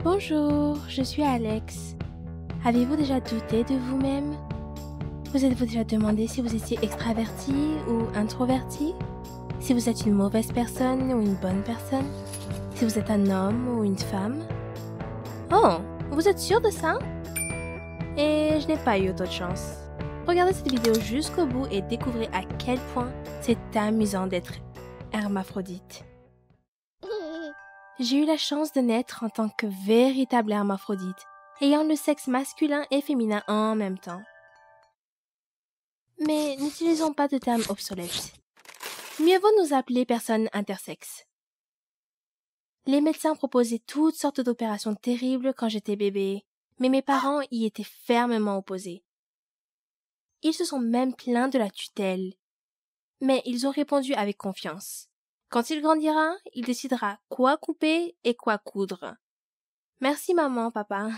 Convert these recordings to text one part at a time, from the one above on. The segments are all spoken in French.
Bonjour, je suis Alex. Avez-vous déjà douté de vous-même? Vous êtes-vous déjà demandé si vous étiez extraverti ou introverti? Si vous êtes une mauvaise personne ou une bonne personne? Si vous êtes un homme ou une femme? Oh, vous êtes sûr de ça? Et je n'ai pas eu autant de chance. Regardez cette vidéo jusqu'au bout et découvrez à quel point c'est amusant d'être hermaphrodite. J'ai eu la chance de naître en tant que véritable hermaphrodite, ayant le sexe masculin et féminin en même temps. Mais n'utilisons pas de termes obsolètes. Mieux vaut nous appeler personnes intersexes. Les médecins proposaient toutes sortes d'opérations terribles quand j'étais bébé, mais mes parents y étaient fermement opposés. Ils se sont même plaints de la tutelle, mais ils ont répondu avec confiance. Quand il grandira, il décidera quoi couper et quoi coudre. Merci maman, papa.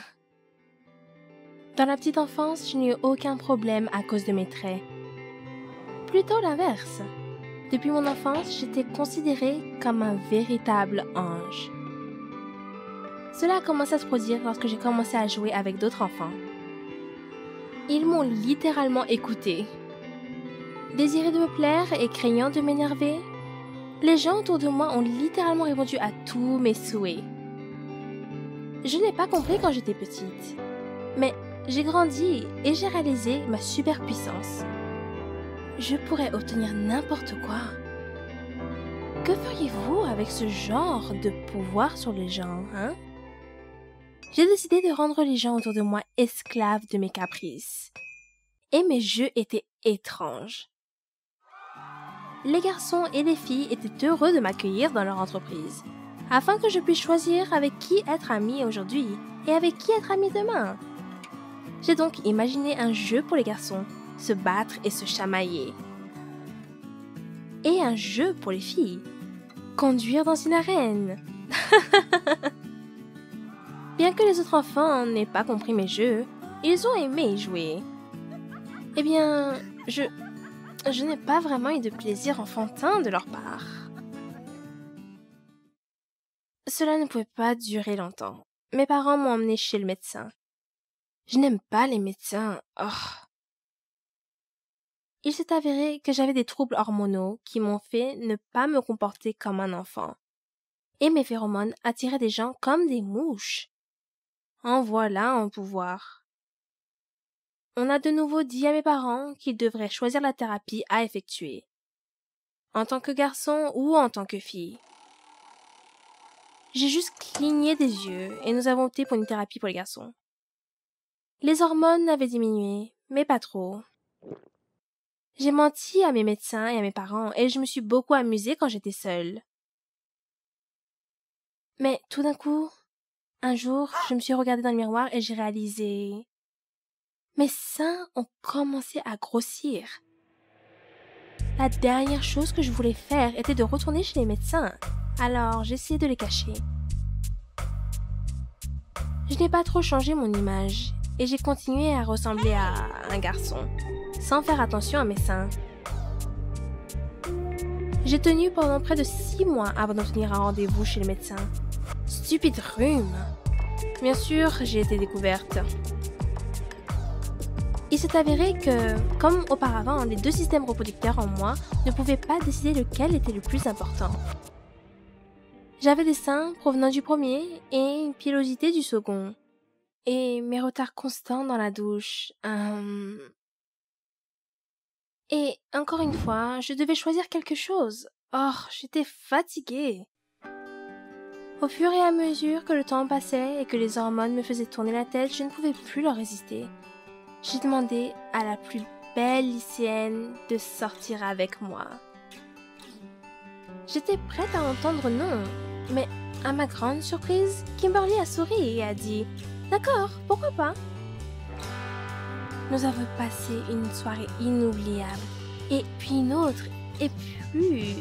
Dans la petite enfance, je n'ai eu aucun problème à cause de mes traits. Plutôt l'inverse. Depuis mon enfance, j'étais considérée comme un véritable ange. Cela a commencé à se produire lorsque j'ai commencé à jouer avec d'autres enfants. Ils m'ont littéralement écouté. Désiré de me plaire et craignant de m'énerver, les gens autour de moi ont littéralement répondu à tous mes souhaits. Je n'ai pas compris quand j'étais petite, mais j'ai grandi et j'ai réalisé ma superpuissance. Je pourrais obtenir n'importe quoi. Que feriez-vous avec ce genre de pouvoir sur les gens, hein? J'ai décidé de rendre les gens autour de moi esclaves de mes caprices. Et mes jeux étaient étranges. Les garçons et les filles étaient heureux de m'accueillir dans leur entreprise, afin que je puisse choisir avec qui être ami aujourd'hui et avec qui être ami demain. J'ai donc imaginé un jeu pour les garçons, se battre et se chamailler. Et un jeu pour les filles, conduire dans une arène. Bien que les autres enfants n'aient pas compris mes jeux, ils ont aimé y jouer. Eh bien, je n'ai pas vraiment eu de plaisir enfantin de leur part. Cela ne pouvait pas durer longtemps. Mes parents m'ont emmené chez le médecin. Je n'aime pas les médecins. Oh. Il s'est avéré que j'avais des troubles hormonaux qui m'ont fait ne pas me comporter comme un enfant. Et mes phéromones attiraient des gens comme des mouches. En voilà un pouvoir. On a de nouveau dit à mes parents qu'ils devraient choisir la thérapie à effectuer, en tant que garçon ou en tant que fille. J'ai juste cligné des yeux et nous avons opté pour une thérapie pour les garçons. Les hormones avaient diminué, mais pas trop. J'ai menti à mes médecins et à mes parents et je me suis beaucoup amusée quand j'étais seule. Mais tout d'un coup, un jour, je me suis regardée dans le miroir et j'ai réalisé... Mes seins ont commencé à grossir. La dernière chose que je voulais faire était de retourner chez les médecins, alors j'ai essayé de les cacher. Je n'ai pas trop changé mon image et j'ai continué à ressembler à un garçon, sans faire attention à mes seins. J'ai tenu pendant près de 6 mois avant d'obtenir un rendez-vous chez le médecin. Stupide rhume! Bien sûr, j'ai été découverte. Il s'est avéré que, comme auparavant, les 2 systèmes reproducteurs en moi ne pouvaient pas décider lequel était le plus important. J'avais des seins provenant du premier et une pilosité du second. Et mes retards constants dans la douche. Et encore une fois, je devais choisir quelque chose. Oh, j'étais fatiguée. Au fur et à mesure que le temps passait et que les hormones me faisaient tourner la tête, je ne pouvais plus leur résister. J'ai demandé à la plus belle lycéenne de sortir avec moi. J'étais prête à entendre non, mais à ma grande surprise, Kimberly a souri et a dit « D'accord, pourquoi pas ?» Nous avons passé une soirée inoubliable, et puis une autre, et plus...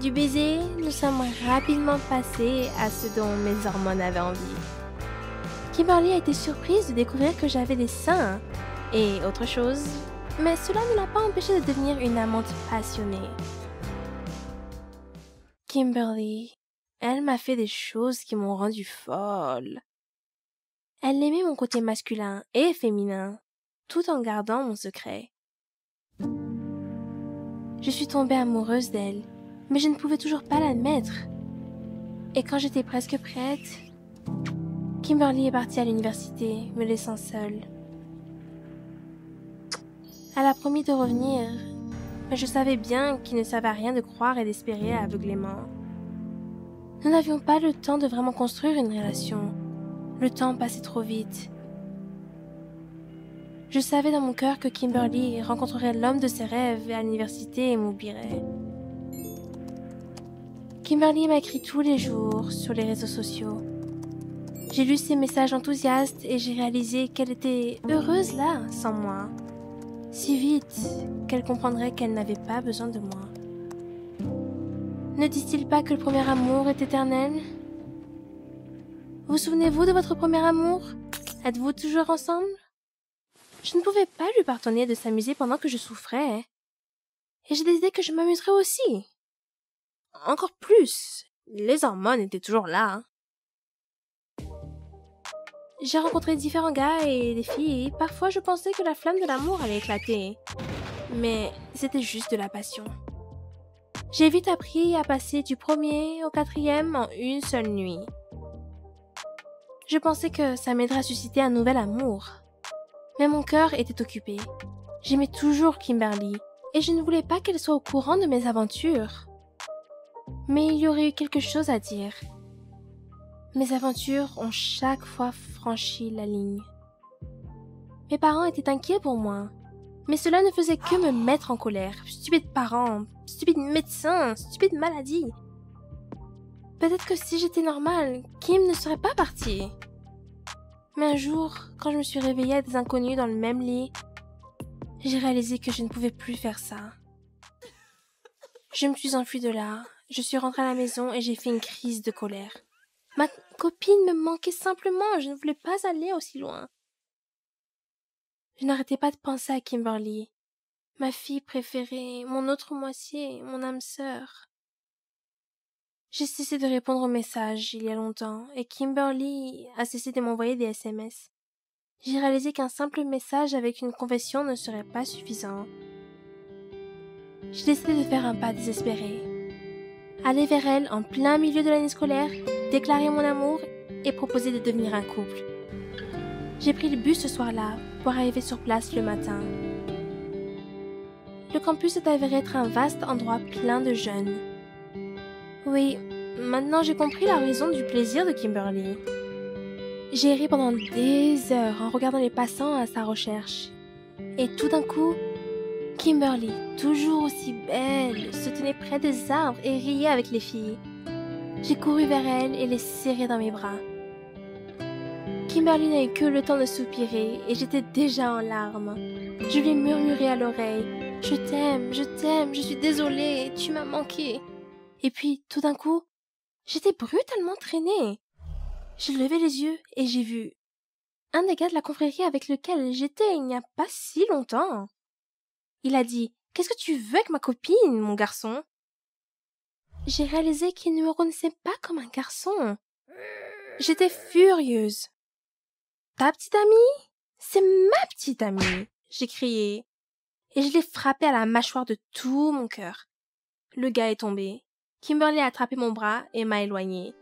Du baiser, nous sommes rapidement passés à ce dont mes hormones avaient envie. Kimberly a été surprise de découvrir que j'avais des seins et autre chose, mais cela ne l'a pas empêchée de devenir une amante passionnée. Kimberly, Elle m'a fait des choses qui m'ont rendue folle. Elle aimait mon côté masculin et féminin, tout en gardant mon secret. Je suis tombée amoureuse d'elle, mais je ne pouvais toujours pas l'admettre. Et quand j'étais presque prête, Kimberly est partie à l'université, me laissant seule. Elle a promis de revenir, mais je savais bien qu'il ne servait à rien de croire et d'espérer aveuglément. Nous n'avions pas le temps de vraiment construire une relation. Le temps passait trop vite. Je savais dans mon cœur que Kimberly rencontrerait l'homme de ses rêves à l'université et m'oublierait. Kimberly m'a écrit tous les jours sur les réseaux sociaux. J'ai lu ses messages enthousiastes et j'ai réalisé qu'elle était heureuse là, sans moi. Si vite qu'elle comprendrait qu'elle n'avait pas besoin de moi. Ne dit-il pas que le premier amour est éternel? Vous souvenez-vous de votre premier amour? Êtes-vous toujours ensemble? Je ne pouvais pas lui pardonner de s'amuser pendant que je souffrais. Et j'ai décidé que je m'amuserais aussi. Encore plus. Les hormones étaient toujours là. J'ai rencontré différents gars et des filles et parfois je pensais que la flamme de l'amour allait éclater. Mais c'était juste de la passion. J'ai vite appris à passer du premier au quatrième en une seule nuit. Je pensais que ça m'aiderait à susciter un nouvel amour. Mais mon cœur était occupé. J'aimais toujours Kimberly et je ne voulais pas qu'elle soit au courant de mes aventures. Mais il y aurait eu quelque chose à dire. Mes aventures ont chaque fois franchi la ligne. Mes parents étaient inquiets pour moi, mais cela ne faisait que me mettre en colère. Stupides parents, stupides médecins, stupides maladies. Peut-être que si j'étais normale, Kim ne serait pas partie. Mais un jour, quand je me suis réveillée à des inconnus dans le même lit, j'ai réalisé que je ne pouvais plus faire ça. Je me suis enfuie de là, je suis rentrée à la maison et j'ai fait une crise de colère. Ma copine me manquait simplement, je ne voulais pas aller aussi loin. Je n'arrêtais pas de penser à Kimberly, ma fille préférée, mon autre moitié, mon âme sœur. J'ai cessé de répondre aux messages il y a longtemps et Kimberly a cessé de m'envoyer des SMS. J'ai réalisé qu'un simple message avec une confession ne serait pas suffisant. J'ai décidé de faire un pas désespéré. Aller vers elle en plein milieu de l'année scolaire, déclarer mon amour et proposer de devenir un couple. J'ai pris le bus ce soir-là pour arriver sur place le matin. Le campus s'est avéré être un vaste endroit plein de jeunes. Oui, maintenant j'ai compris la raison du plaisir de Kimberly. J'ai erré pendant des heures en regardant les passants à sa recherche. Et tout d'un coup, Kimberly, toujours aussi belle, se tenait près des arbres et riait avec les filles. J'ai couru vers elle et les serré dans mes bras. Kimberly n'a eu que le temps de soupirer et j'étais déjà en larmes. Je lui ai murmuré à l'oreille « Je t'aime, je suis désolée, tu m'as manqué. » Et puis, tout d'un coup, j'étais brutalement traînée. J'ai levé les yeux et j'ai vu un des gars de la confrérie avec lequel j'étais il n'y a pas si longtemps. Il a dit « Qu'est-ce que tu veux avec ma copine, mon garçon ?» J'ai réalisé qu'il ne me reconnaissait pas comme un garçon. J'étais furieuse. « Ta petite amie? C'est ma petite amie !» j'ai crié. Et je l'ai frappé à la mâchoire de tout mon cœur. Le gars est tombé. Kimberly a attrapé mon bras et m'a éloignée.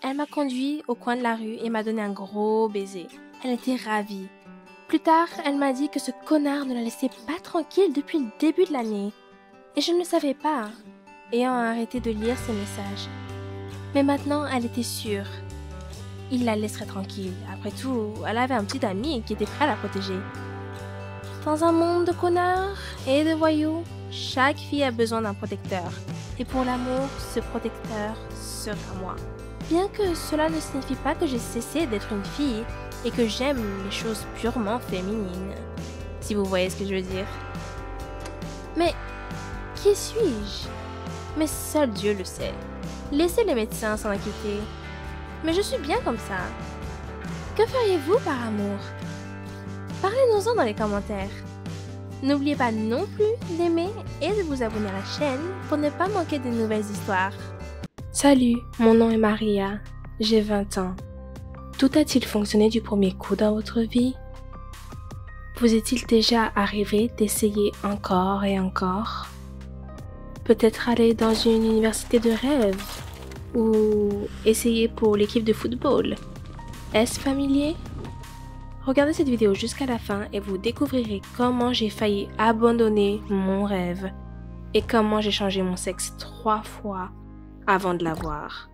Elle m'a conduit au coin de la rue et m'a donné un gros baiser. Elle était ravie. Plus tard, elle m'a dit que ce connard ne la laissait pas tranquille depuis le début de l'année. Et je ne le savais pas, ayant arrêté de lire ses messages. Mais maintenant, elle était sûre. Il la laisserait tranquille. Après tout, elle avait un petit ami qui était prêt à la protéger. Dans un monde de connards et de voyous, chaque fille a besoin d'un protecteur. Et pour l'amour, ce protecteur sera moi. Bien que cela ne signifie pas que j'ai cessé d'être une fille et que j'aime les choses purement féminines. Si vous voyez ce que je veux dire. Mais qui suis-je? Mais seul Dieu le sait. Laissez les médecins s'en inquiéter. Mais je suis bien comme ça. Que feriez-vous par amour? Parlez-nous-en dans les commentaires. N'oubliez pas non plus d'aimer et de vous abonner à la chaîne pour ne pas manquer de nouvelles histoires. Salut, mon nom est Maria, j'ai 20 ans. Tout a-t-il fonctionné du premier coup dans votre vie? Vous est-il déjà arrivé d'essayer encore et encore? Peut-être aller dans une université de rêve ou essayer pour l'équipe de football. Est-ce familier? Regardez cette vidéo jusqu'à la fin et vous découvrirez comment j'ai failli abandonner mon rêve et comment j'ai changé mon sexe 3 fois avant de l'avoir.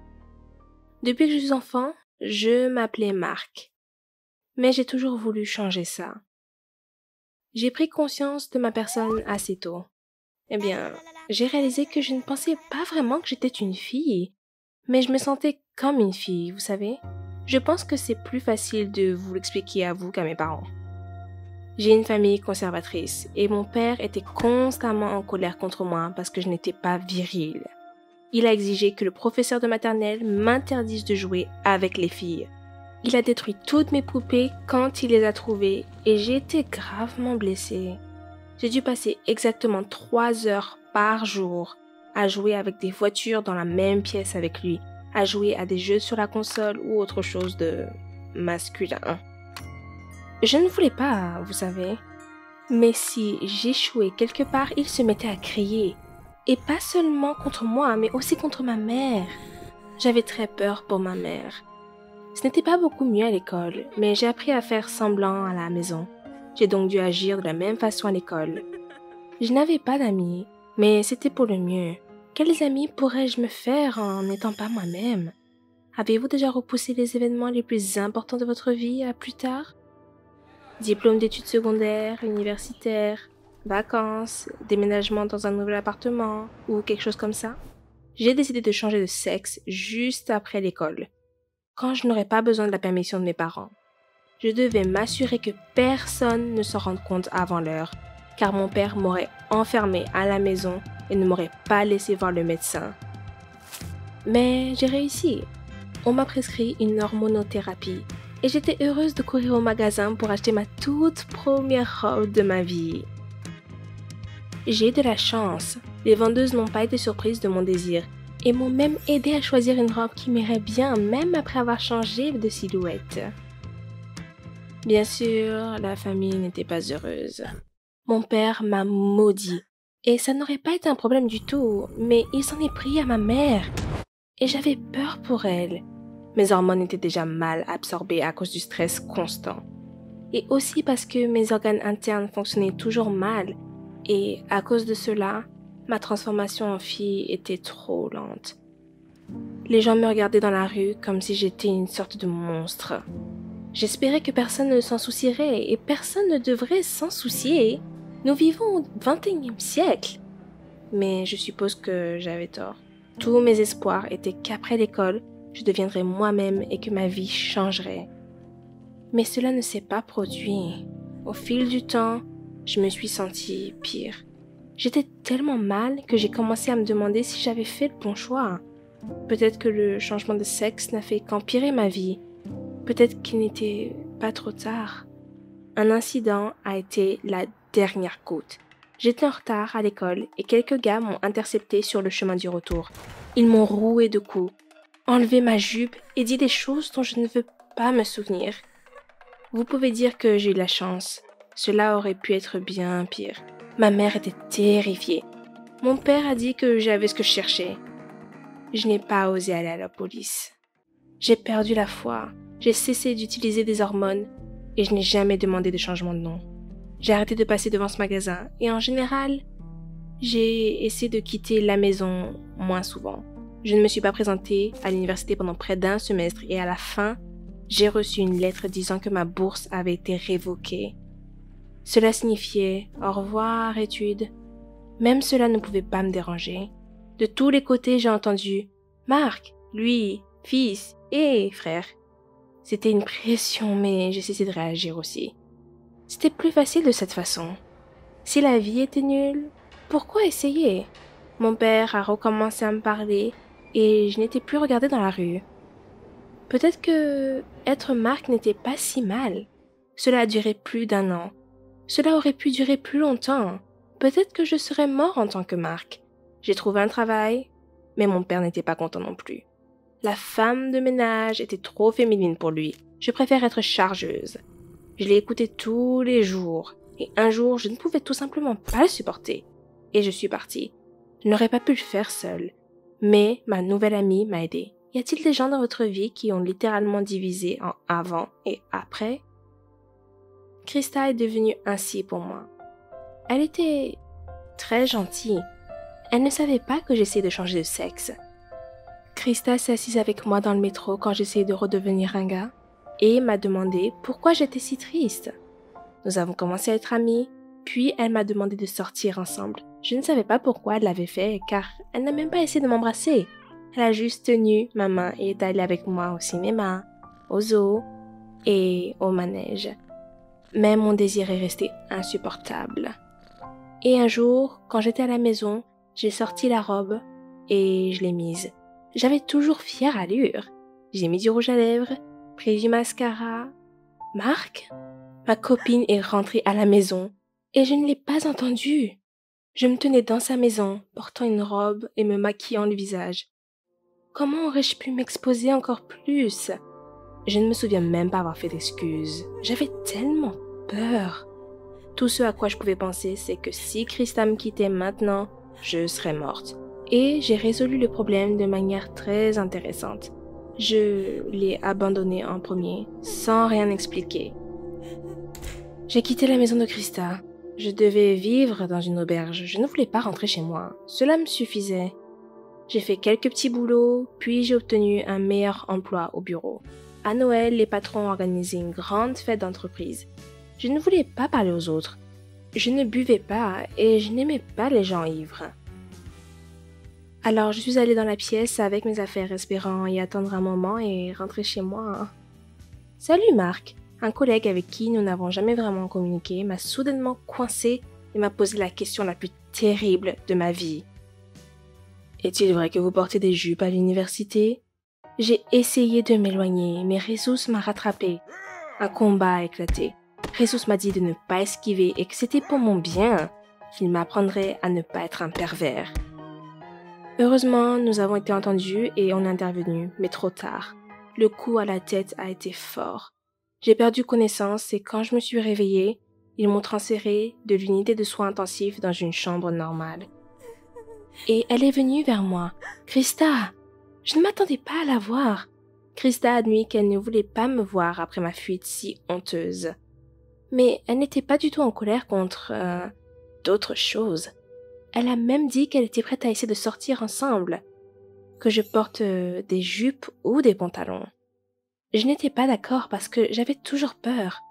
Depuis que je suis enfant, je m'appelais Marc, mais j'ai toujours voulu changer ça. J'ai pris conscience de ma personne assez tôt. Eh bien, j'ai réalisé que je ne pensais pas vraiment que j'étais une fille, mais je me sentais comme une fille, vous savez. Je pense que c'est plus facile de vous l'expliquer à vous qu'à mes parents. J'ai une famille conservatrice et mon père était constamment en colère contre moi parce que je n'étais pas virile. Il a exigé que le professeur de maternelle m'interdise de jouer avec les filles. Il a détruit toutes mes poupées quand il les a trouvées et j'ai été gravement blessée. J'ai dû passer exactement 3 heures par jour à jouer avec des voitures dans la même pièce avec lui, à jouer à des jeux sur la console ou autre chose de masculin. Je ne voulais pas, vous savez. Mais si j'échouais quelque part, il se mettait à crier. Et pas seulement contre moi, mais aussi contre ma mère. J'avais très peur pour ma mère. Ce n'était pas beaucoup mieux à l'école, mais j'ai appris à faire semblant à la maison. J'ai donc dû agir de la même façon à l'école. Je n'avais pas d'amis, mais c'était pour le mieux. Quels amis pourrais-je me faire en n'étant pas moi-même? Avez-vous déjà repoussé les événements les plus importants de votre vie à plus tard? Diplôme d'études secondaires, universitaires, vacances, déménagement dans un nouvel appartement ou quelque chose comme ça? J'ai décidé de changer de sexe juste après l'école, quand je n'aurais pas besoin de la permission de mes parents. Je devais m'assurer que personne ne s'en rende compte avant l'heure, car mon père m'aurait enfermée à la maison et ne m'aurait pas laissé voir le médecin. Mais j'ai réussi. On m'a prescrit une hormonothérapie et j'étais heureuse de courir au magasin pour acheter ma toute première robe de ma vie. J'ai de la chance. Les vendeuses n'ont pas été surprises de mon désir et m'ont même aidé à choisir une robe qui m'irait bien même après avoir changé de silhouette. Bien sûr, la famille n'était pas heureuse. Mon père m'a maudit et ça n'aurait pas été un problème du tout, mais il s'en est pris à ma mère et j'avais peur pour elle. Mes hormones étaient déjà mal absorbées à cause du stress constant. Et aussi parce que mes organes internes fonctionnaient toujours mal. Et à cause de cela, ma transformation en fille était trop lente. Les gens me regardaient dans la rue comme si j'étais une sorte de monstre. J'espérais que personne ne s'en soucierait et personne ne devrait s'en soucier. Nous vivons au XXIe siècle. Mais je suppose que j'avais tort. Tous mes espoirs étaient qu'après l'école, je deviendrais moi-même et que ma vie changerait. Mais cela ne s'est pas produit. Au fil du temps, je me suis sentie pire. J'étais tellement mal que j'ai commencé à me demander si j'avais fait le bon choix. Peut-être que le changement de sexe n'a fait qu'empirer ma vie. Peut-être qu'il n'était pas trop tard. Un incident a été la dernière goutte. J'étais en retard à l'école et quelques gars m'ont intercepté sur le chemin du retour. Ils m'ont roué de coups, enlevé ma jupe et dit des choses dont je ne veux pas me souvenir. Vous pouvez dire que j'ai eu de la chance. Cela aurait pu être bien pire. Ma mère était terrifiée. Mon père a dit que j'avais ce que je cherchais. Je n'ai pas osé aller à la police. J'ai perdu la foi. J'ai cessé d'utiliser des hormones et je n'ai jamais demandé de changement de nom. J'ai arrêté de passer devant ce magasin et en général, j'ai essayé de quitter la maison moins souvent. Je ne me suis pas présentée à l'université pendant près d'1 semestre et à la fin, j'ai reçu une lettre disant que ma bourse avait été révoquée. Cela signifiait « au revoir, études ». Même cela ne pouvait pas me déranger. De tous les côtés, j'ai entendu « Marc, lui, fils et frère ». C'était une pression, mais j'ai cessé de réagir aussi. C'était plus facile de cette façon. Si la vie était nulle, pourquoi essayer? Mon père a recommencé à me parler et je n'étais plus regardée dans la rue. Peut-être que être Marc n'était pas si mal. Cela a duré plus d'1 an. Cela aurait pu durer plus longtemps. Peut-être que je serais mort en tant que Marc. J'ai trouvé un travail. Mais mon père n'était pas content non plus. La femme de ménage était trop féminine pour lui. Je préfère être chargeuse. Je l'ai écouté tous les jours. Et un jour, je ne pouvais tout simplement pas le supporter. Et je suis partie. Je n'aurais pas pu le faire seule. Mais ma nouvelle amie m'a aidée. Y a-t-il des gens dans votre vie qui ont littéralement divisé en avant et après? Krista est devenue ainsi pour moi. Elle était très gentille. Elle ne savait pas que j'essayais de changer de sexe. Krista s'est assise avec moi dans le métro quand j'essayais de redevenir un gars et m'a demandé pourquoi j'étais si triste. Nous avons commencé à être amis, puis elle m'a demandé de sortir ensemble. Je ne savais pas pourquoi elle l'avait fait car elle n'a même pas essayé de m'embrasser. Elle a juste tenu ma main et est allée avec moi au cinéma, au zoo et au manège. Mais mon désir est resté insupportable. Et un jour, quand j'étais à la maison, j'ai sorti la robe et je l'ai mise. J'avais toujours fière allure. J'ai mis du rouge à lèvres, pris du mascara. Marc, ma copine est rentrée à la maison et je ne l'ai pas entendue. Je me tenais dans sa maison, portant une robe et me maquillant le visage. Comment aurais-je pu m'exposer encore plus? Je ne me souviens même pas avoir fait d'excuses. J'avais tellement peur. Tout ce à quoi je pouvais penser, c'est que si Krista me quittait maintenant, je serais morte. Et j'ai résolu le problème de manière très intéressante. Je l'ai abandonnée en premier, sans rien expliquer. J'ai quitté la maison de Krista. Je devais vivre dans une auberge. Je ne voulais pas rentrer chez moi. Cela me suffisait. J'ai fait quelques petits boulots, puis j'ai obtenu un meilleur emploi au bureau. À Noël, les patrons ont organisé une grande fête d'entreprise. Je ne voulais pas parler aux autres. Je ne buvais pas et je n'aimais pas les gens ivres. Alors je suis allée dans la pièce avec mes affaires espérant y attendre un moment et rentrer chez moi. Salut Marc, un collègue avec qui nous n'avons jamais vraiment communiqué m'a soudainement coincé et m'a posé la question la plus terrible de ma vie. Est-il vrai que vous portez des jupes à l'université? J'ai essayé de m'éloigner, mais Jesus m'a rattrapé. Un combat a éclaté. Jesus m'a dit de ne pas esquiver et que c'était pour mon bien, qu'il m'apprendrait à ne pas être un pervers. Heureusement, nous avons été entendus et on est intervenu, mais trop tard. Le coup à la tête a été fort. J'ai perdu connaissance et quand je me suis réveillée, ils m'ont transférée de l'unité de soins intensifs dans une chambre normale. Et elle est venue vers moi. « Krista !» Je ne m'attendais pas à la voir. Krista a admis qu'elle ne voulait pas me voir après ma fuite si honteuse. Mais elle n'était pas du tout en colère contre d'autres choses. Elle a même dit qu'elle était prête à essayer de sortir ensemble, que je porte des jupes ou des pantalons. Je n'étais pas d'accord parce que j'avais toujours peur.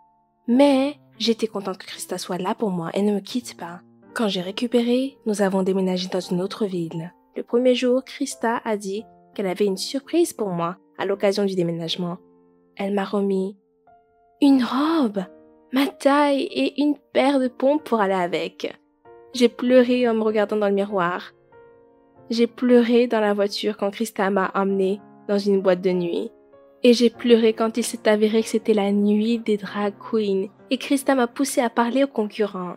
Mais j'étais contente que Krista soit là pour moi et ne me quitte pas. Quand j'ai récupéré, nous avons déménagé dans une autre ville. Le premier jour, Krista a dit qu'elle avait une surprise pour moi à l'occasion du déménagement. Elle m'a remis une robe, ma taille et une paire de pompes pour aller avec. J'ai pleuré en me regardant dans le miroir. J'ai pleuré dans la voiture quand Krista m'a emmenée dans une boîte de nuit. Et j'ai pleuré quand il s'est avéré que c'était la nuit des drag queens et Krista m'a poussée à parler aux concurrents.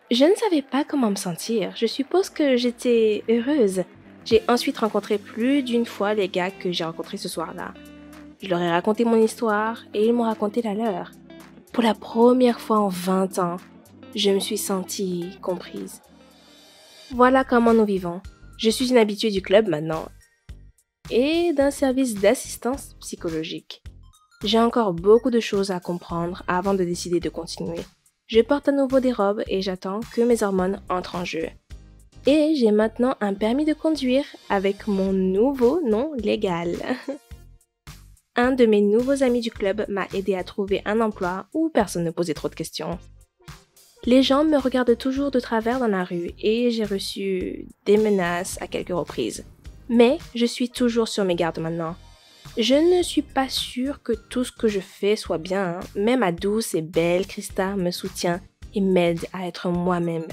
Je ne savais pas comment me sentir. Je suppose que j'étais heureuse. J'ai ensuite rencontré plus d'une fois les gars que j'ai rencontrés ce soir-là. Je leur ai raconté mon histoire et ils m'ont raconté la leur. Pour la première fois en 20 ans, je me suis sentie comprise. Voilà comment nous vivons. Je suis une habituée du club maintenant et d'un service d'assistance psychologique. J'ai encore beaucoup de choses à comprendre avant de décider de continuer. Je porte à nouveau des robes et j'attends que mes hormones entrent en jeu. Et j'ai maintenant un permis de conduire avec mon nouveau nom légal. Un de mes nouveaux amis du club m'a aidé à trouver un emploi où personne ne posait trop de questions. Les gens me regardent toujours de travers dans la rue et j'ai reçu des menaces à quelques reprises. Mais je suis toujours sur mes gardes maintenant. Je ne suis pas sûre que tout ce que je fais soit bien, mais ma douce et belle Krista me soutient et m'aide à être moi-même.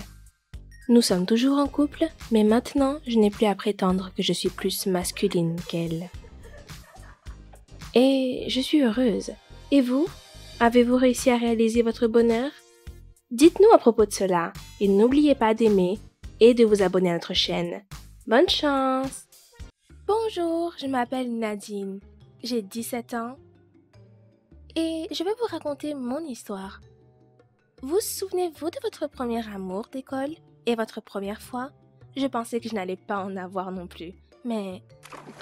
Nous sommes toujours en couple, mais maintenant, je n'ai plus à prétendre que je suis plus masculine qu'elle. Et je suis heureuse. Et vous? Avez-vous réussi à réaliser votre bonheur? Dites-nous à propos de cela et n'oubliez pas d'aimer et de vous abonner à notre chaîne. Bonne chance! Bonjour, je m'appelle Nadine. J'ai 17 ans et je vais vous raconter mon histoire. Vous souvenez-vous de votre premier amour d'école et votre première fois? Je pensais que je n'allais pas en avoir non plus, mais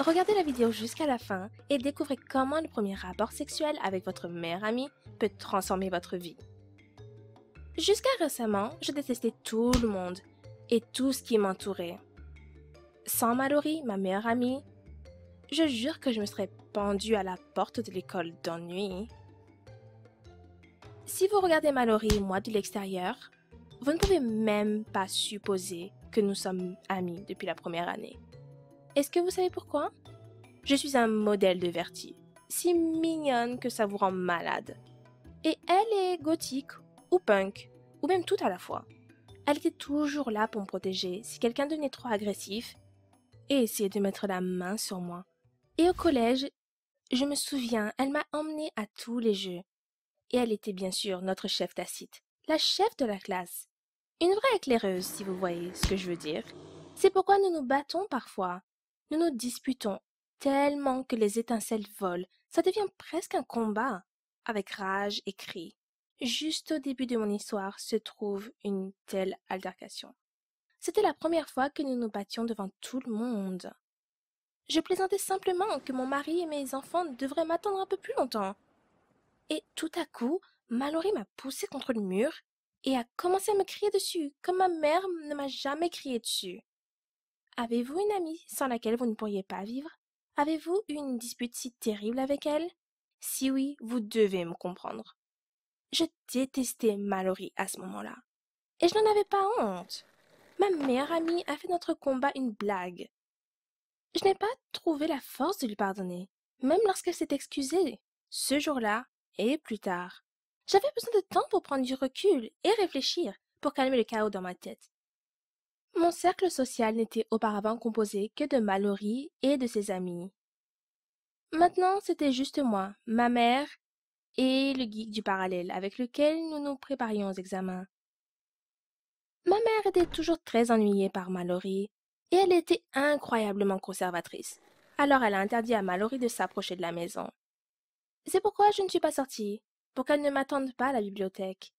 regardez la vidéo jusqu'à la fin et découvrez comment le premier rapport sexuel avec votre meilleur ami peut transformer votre vie. Jusqu'à récemment, je détestais tout le monde et tout ce qui m'entourait. Sans Mallory, ma meilleure amie, je jure que je me serais pendue à la porte de l'école d'ennui. Si vous regardez Mallory et moi de l'extérieur, vous ne pouvez même pas supposer que nous sommes amis depuis la première année. Est-ce que vous savez pourquoi? Je suis un modèle de vertu, si mignonne que ça vous rend malade. Et elle est gothique, ou punk, ou même tout à la fois. Elle était toujours là pour me protéger si quelqu'un devenait trop agressif et essayait de mettre la main sur moi. Et au collège, je me souviens, elle m'a emmenée à tous les jeux. Et elle était bien sûr notre chef tacite, la chef de la classe. Une vraie éclaireuse, si vous voyez ce que je veux dire. C'est pourquoi nous nous battons parfois. Nous nous disputons tellement que les étincelles volent. Ça devient presque un combat, avec rage et cris. Juste au début de mon histoire se trouve une telle altercation. C'était la première fois que nous nous battions devant tout le monde. Je plaisantais simplement que mon mari et mes enfants devraient m'attendre un peu plus longtemps. Et tout à coup, Mallory m'a poussé contre le mur et a commencé à me crier dessus, comme ma mère ne m'a jamais crié dessus. Avez-vous une amie sans laquelle vous ne pourriez pas vivre? Avez-vous eu une dispute si terrible avec elle? Si oui, vous devez me comprendre. Je détestais Mallory à ce moment-là. Et je n'en avais pas honte. Ma meilleure amie a fait notre combat une blague. Je n'ai pas trouvé la force de lui pardonner, même lorsqu'elle s'est excusée, ce jour-là et plus tard. J'avais besoin de temps pour prendre du recul et réfléchir, pour calmer le chaos dans ma tête. Mon cercle social n'était auparavant composé que de Mallory et de ses amis. Maintenant, c'était juste moi, ma mère et le geek du parallèle avec lequel nous nous préparions aux examens. Ma mère était toujours très ennuyée par Mallory et elle était incroyablement conservatrice. Alors elle a interdit à Mallory de s'approcher de la maison. C'est pourquoi je ne suis pas sortie, pour qu'elle ne m'attende pas à la bibliothèque.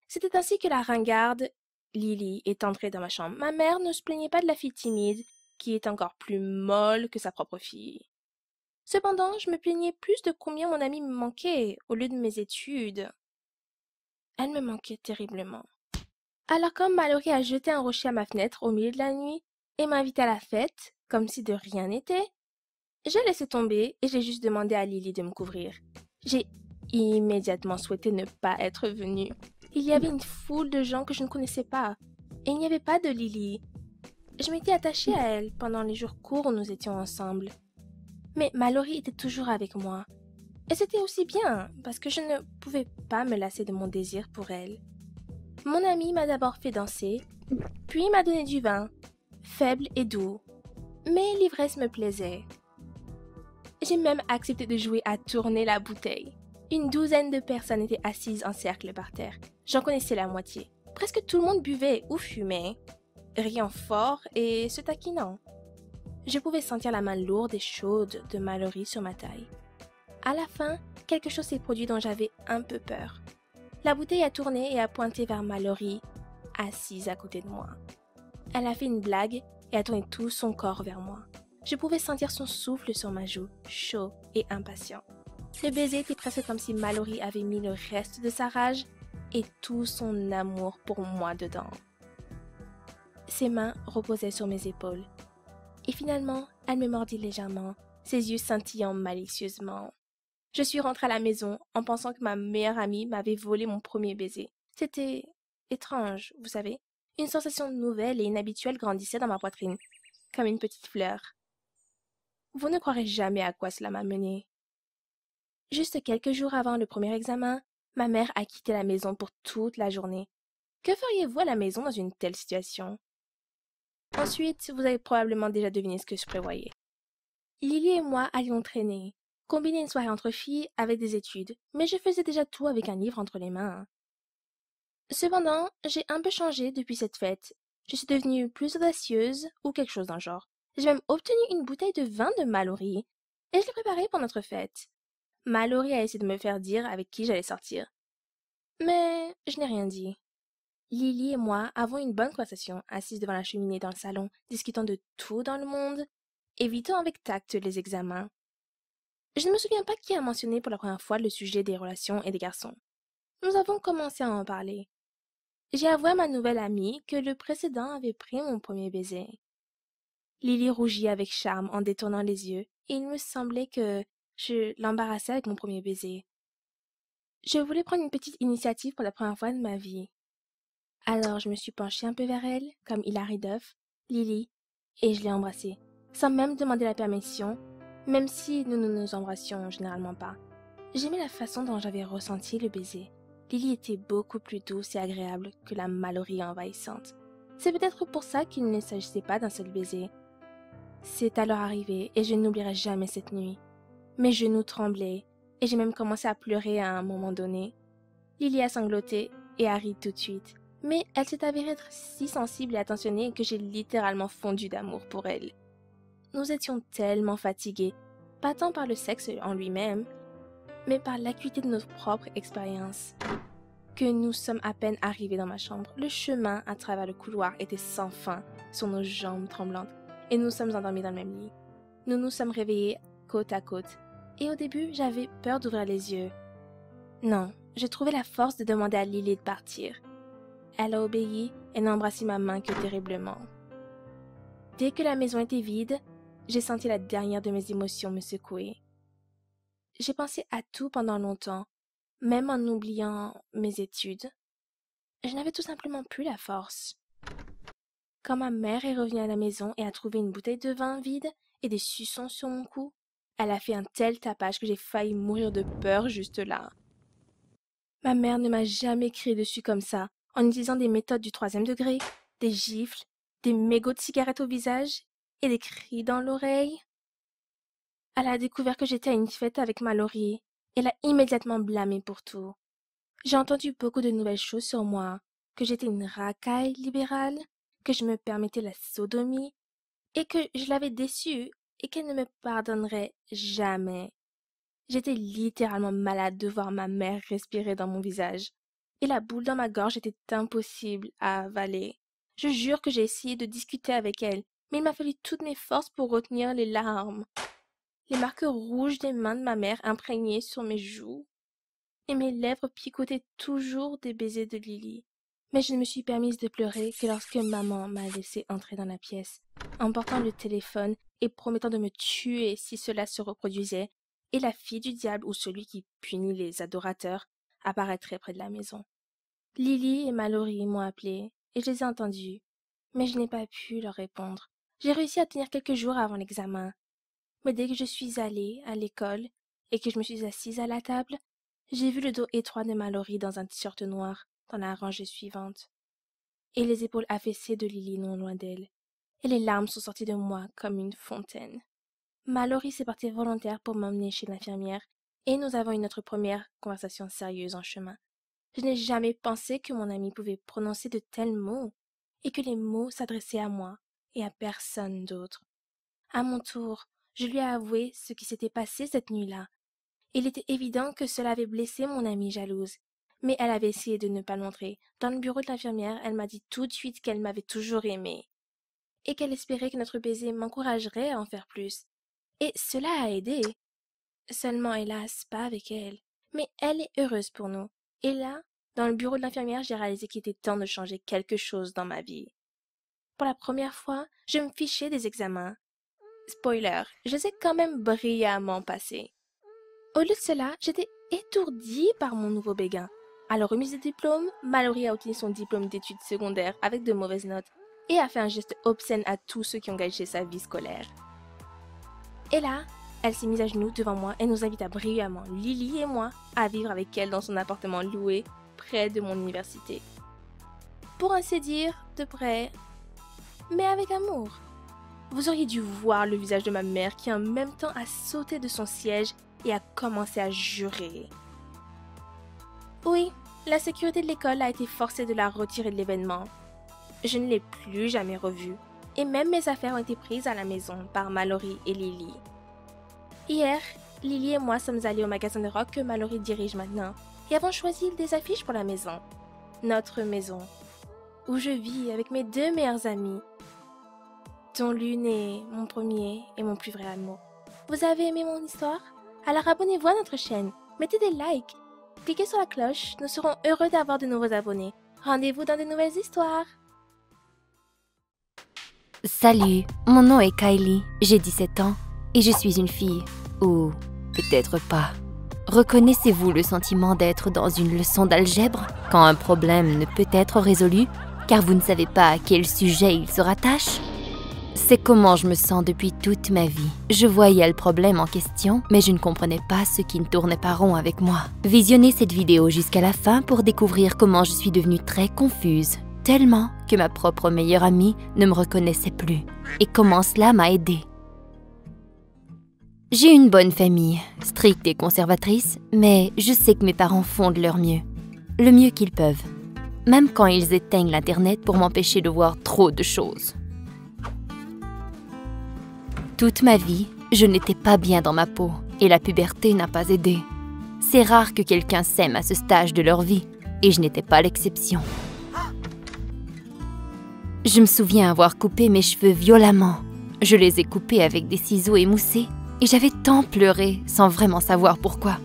C'était ainsi que la ringarde Lily est entrée dans ma chambre. Ma mère ne se plaignait pas de la fille timide, qui est encore plus molle que sa propre fille. Cependant, je me plaignais plus de combien mon amie me manquait au lieu de mes études. Elle me manquait terriblement. Alors comme Mallory a jeté un rocher à ma fenêtre au milieu de la nuit et m'a invité à la fête, comme si de rien n'était, j'ai laissé tomber et j'ai juste demandé à Lily de me couvrir. J'ai immédiatement souhaité ne pas être venue. Il y avait une foule de gens que je ne connaissais pas, et il n'y avait pas de Lily. Je m'étais attachée à elle pendant les jours courts où nous étions ensemble. Mais Mallory était toujours avec moi. Et c'était aussi bien, parce que je ne pouvais pas me lasser de mon désir pour elle. Mon ami m'a d'abord fait danser, puis m'a donné du vin, faible et doux. Mais l'ivresse me plaisait. J'ai même accepté de jouer à tourner la bouteille. Une douzaine de personnes étaient assises en cercle par terre. J'en connaissais la moitié. Presque tout le monde buvait ou fumait, riant fort et se taquinant. Je pouvais sentir la main lourde et chaude de Mallory sur ma taille. À la fin, quelque chose s'est produit dont j'avais un peu peur. La bouteille a tourné et a pointé vers Mallory, assise à côté de moi. Elle a fait une blague et a tourné tout son corps vers moi. Je pouvais sentir son souffle sur ma joue, chaud et impatient. Le baiser était presque comme si Mallory avait mis le reste de sa rage et tout son amour pour moi dedans. Ses mains reposaient sur mes épaules. Et finalement, elle me mordit légèrement, ses yeux scintillant malicieusement. Je suis rentrée à la maison en pensant que ma meilleure amie m'avait volé mon premier baiser. C'était étrange, vous savez. Une sensation nouvelle et inhabituelle grandissait dans ma poitrine, comme une petite fleur. Vous ne croirez jamais à quoi cela m'a menée. Juste quelques jours avant le premier examen, ma mère a quitté la maison pour toute la journée. Que feriez-vous à la maison dans une telle situation? Ensuite, vous avez probablement déjà deviné ce que je prévoyais. Lily et moi allions traîner, combiner une soirée entre filles avec des études, mais je faisais déjà tout avec un livre entre les mains. Cependant, j'ai un peu changé depuis cette fête. Je suis devenue plus audacieuse ou quelque chose d'un genre. J'ai même obtenu une bouteille de vin de Mallory et je l'ai préparée pour notre fête. Mallory a essayé de me faire dire avec qui j'allais sortir. Mais je n'ai rien dit. Lily et moi avons une bonne conversation, assises devant la cheminée dans le salon, discutant de tout dans le monde, évitant avec tact les examens. Je ne me souviens pas qui a mentionné pour la première fois le sujet des relations et des garçons. Nous avons commencé à en parler. J'ai avoué à ma nouvelle amie que le précédent avait pris mon premier baiser. Lily rougit avec charme en détournant les yeux, et il me semblait que je l'embarrassais avec mon premier baiser. Je voulais prendre une petite initiative pour la première fois de ma vie. Alors je me suis penchée un peu vers elle, comme Hilary Duff, Lily, et je l'ai embrassée, sans même demander la permission, même si nous ne nous embrassions généralement pas. J'aimais la façon dont j'avais ressenti le baiser. Lily était beaucoup plus douce et agréable que la Mallory envahissante. C'est peut-être pour ça qu'il ne s'agissait pas d'un seul baiser. C'est alors arrivé, et je n'oublierai jamais cette nuit. Mes genoux tremblaient, et j'ai même commencé à pleurer à un moment donné. Lily a sangloté et a ri tout de suite. Mais elle s'est avérée être si sensible et attentionnée que j'ai littéralement fondu d'amour pour elle. Nous étions tellement fatigués, pas tant par le sexe en lui-même, mais par l'acuité de notre propre expérience, que nous sommes à peine arrivés dans ma chambre. Le chemin à travers le couloir était sans fin sur nos jambes tremblantes, et nous sommes endormis dans le même lit. Nous nous sommes réveillés côte à côte, et au début j'avais peur d'ouvrir les yeux. Non, j'ai trouvé la force de demander à Lily de partir. Elle a obéi et n'a embrassé ma main que terriblement. Dès que la maison était vide, j'ai senti la dernière de mes émotions me secouer. J'ai pensé à tout pendant longtemps, même en oubliant mes études. Je n'avais tout simplement plus la force. Quand ma mère est revenue à la maison et a trouvé une bouteille de vin vide et des suçons sur mon cou, elle a fait un tel tapage que j'ai failli mourir de peur juste là. Ma mère ne m'a jamais crié dessus comme ça, en utilisant des méthodes du 3e degré, des gifles, des mégots de cigarettes au visage et des cris dans l'oreille. Elle a découvert que j'étais à une fête avec Mallory et l'a immédiatement blâmée pour tout. J'ai entendu beaucoup de nouvelles choses sur moi, que j'étais une racaille libérale, que je me permettais la sodomie et que je l'avais déçue et qu'elle ne me pardonnerait jamais. J'étais littéralement malade de voir ma mère respirer dans mon visage. Et la boule dans ma gorge était impossible à avaler. Je jure que j'ai essayé de discuter avec elle, mais il m'a fallu toutes mes forces pour retenir les larmes. Les marques rouges des mains de ma mère imprégnées sur mes joues, et mes lèvres picotaient toujours des baisers de Lily. Mais je ne me suis permise de pleurer que lorsque maman m'a laissé entrer dans la pièce, emportant le téléphone et promettant de me tuer si cela se reproduisait, et la fille du diable ou celui qui punit les adorateurs apparaîtrait près de la maison. Lily et Mallory m'ont appelée, et je les ai entendus, mais je n'ai pas pu leur répondre. J'ai réussi à tenir quelques jours avant l'examen, mais dès que je suis allée à l'école et que je me suis assise à la table, j'ai vu le dos étroit de Mallory dans un t-shirt noir dans la rangée suivante, et les épaules affaissées de Lily non loin d'elle, et les larmes sont sorties de moi comme une fontaine. Mallory s'est portée volontaire pour m'emmener chez l'infirmière, et nous avons eu notre première conversation sérieuse en chemin. Je n'ai jamais pensé que mon ami pouvait prononcer de tels mots, et que les mots s'adressaient à moi et à personne d'autre. À mon tour, je lui ai avoué ce qui s'était passé cette nuit-là. Il était évident que cela avait blessé mon amie jalouse, mais elle avait essayé de ne pas le montrer. Dans le bureau de l'infirmière, elle m'a dit tout de suite qu'elle m'avait toujours aimé, et qu'elle espérait que notre baiser m'encouragerait à en faire plus. Et cela a aidé. Seulement, hélas, pas avec elle. Mais elle est heureuse pour nous. Et là, dans le bureau de l'infirmière, j'ai réalisé qu'il était temps de changer quelque chose dans ma vie. Pour la première fois, je me fichais des examens. Spoiler, je les ai quand même brillamment passés. Au lieu de cela, j'étais étourdie par mon nouveau béguin. À la remise des diplômes, Mallory a obtenu son diplôme d'études secondaires avec de mauvaises notes et a fait un geste obscène à tous ceux qui ont gâché sa vie scolaire. Et là, elle s'est mise à genoux devant moi et nous invita brillamment, Lily et moi, à vivre avec elle dans son appartement loué près de mon université. Pour ainsi dire, de près, mais avec amour. Vous auriez dû voir le visage de ma mère qui en même temps a sauté de son siège et a commencé à jurer. Oui, la sécurité de l'école a été forcée de la retirer de l'événement. Je ne l'ai plus jamais revue. et même mes affaires ont été prises à la maison par Mallory et Lily. Hier, Lily et moi sommes allés au magasin de rock que Mallory dirige maintenant et avons choisi des affiches pour la maison. Notre maison, où je vis avec mes 2 meilleures amies, dont l'une est mon premier et mon plus vrai amour. Vous avez aimé mon histoire? Alors abonnez-vous à notre chaîne, mettez des likes, cliquez sur la cloche, nous serons heureux d'avoir de nouveaux abonnés. Rendez-vous dans de nouvelles histoires. Salut, mon nom est Kylie, j'ai 17 ans et je suis une fille. Ou peut-être pas. Reconnaissez-vous le sentiment d'être dans une leçon d'algèbre quand un problème ne peut être résolu car vous ne savez pas à quel sujet il se rattache? C'est comment je me sens depuis toute ma vie. Je voyais le problème en question, mais je ne comprenais pas ce qui ne tournait pas rond avec moi. Visionnez cette vidéo jusqu'à la fin pour découvrir comment je suis devenue très confuse, tellement que ma propre meilleure amie ne me reconnaissait plus, et comment cela m'a aidée. J'ai une bonne famille, stricte et conservatrice, mais je sais que mes parents font de leur mieux, le mieux qu'ils peuvent, même quand ils éteignent l'Internet pour m'empêcher de voir trop de choses. Toute ma vie, je n'étais pas bien dans ma peau et la puberté n'a pas aidé. C'est rare que quelqu'un s'aime à ce stage de leur vie et je n'étais pas l'exception. Je me souviens avoir coupé mes cheveux violemment. Je les ai coupés avec des ciseaux émoussés et j'avais tant pleuré sans vraiment savoir pourquoi.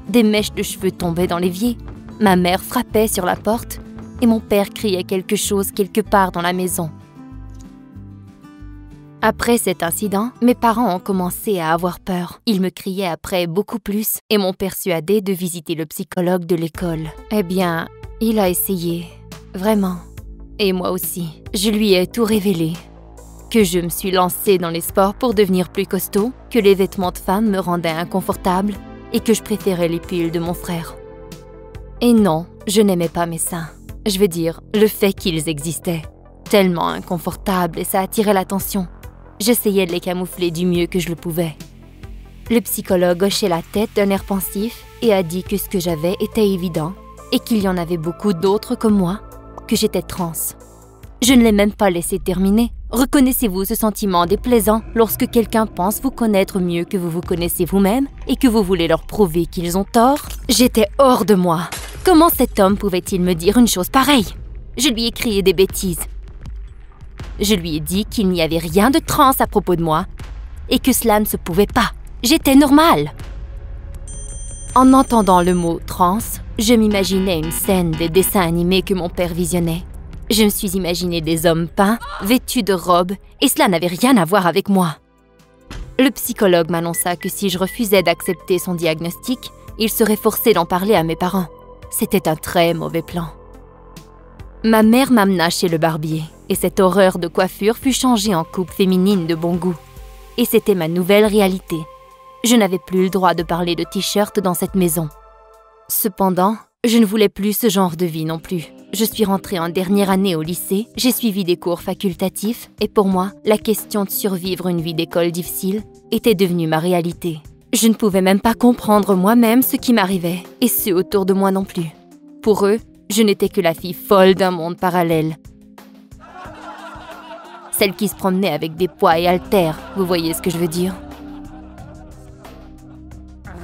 Des mèches de cheveux tombaient dans l'évier, ma mère frappait sur la porte et mon père criait quelque chose quelque part dans la maison. Après cet incident, mes parents ont commencé à avoir peur. Ils me criaient après beaucoup plus et m'ont persuadé de visiter le psychologue de l'école. Eh bien, il a essayé, vraiment. Et moi aussi. Je lui ai tout révélé. Que je me suis lancée dans les sports pour devenir plus costaud, que les vêtements de femme me rendaient inconfortable et que je préférais les piles de mon frère. Et non, je n'aimais pas mes seins. Je veux dire, le fait qu'ils existaient. Tellement inconfortables et ça attirait l'attention. J'essayais de les camoufler du mieux que je le pouvais. Le psychologue hochait la tête d'un air pensif et a dit que ce que j'avais était évident et qu'il y en avait beaucoup d'autres comme moi, que j'étais trans. Je ne l'ai même pas laissé terminer. Reconnaissez-vous ce sentiment déplaisant lorsque quelqu'un pense vous connaître mieux que vous vous connaissez vous-même et que vous voulez leur prouver qu'ils ont tort? J'étais hors de moi. Comment cet homme pouvait-il me dire une chose pareille? Je lui ai crié des bêtises. Je lui ai dit qu'il n'y avait rien de trans à propos de moi et que cela ne se pouvait pas. J'étais normale. En entendant le mot « trans », je m'imaginais une scène des dessins animés que mon père visionnait. Je me suis imaginé des hommes peints, vêtus de robes, et cela n'avait rien à voir avec moi. Le psychologue m'annonça que si je refusais d'accepter son diagnostic, il serait forcé d'en parler à mes parents. C'était un très mauvais plan. Ma mère m'amena chez le barbier, et cette horreur de coiffure fut changée en coupe féminine de bon goût. Et c'était ma nouvelle réalité. Je n'avais plus le droit de parler de t-shirt dans cette maison. Cependant, je ne voulais plus ce genre de vie non plus. Je suis rentrée en dernière année au lycée, j'ai suivi des cours facultatifs, et pour moi, la question de survivre une vie d'école difficile était devenue ma réalité. Je ne pouvais même pas comprendre moi-même ce qui m'arrivait, et ceux autour de moi non plus. Pour eux, je n'étais que la fille folle d'un monde parallèle. Celle qui se promenait avec des poids et haltères, vous voyez ce que je veux dire?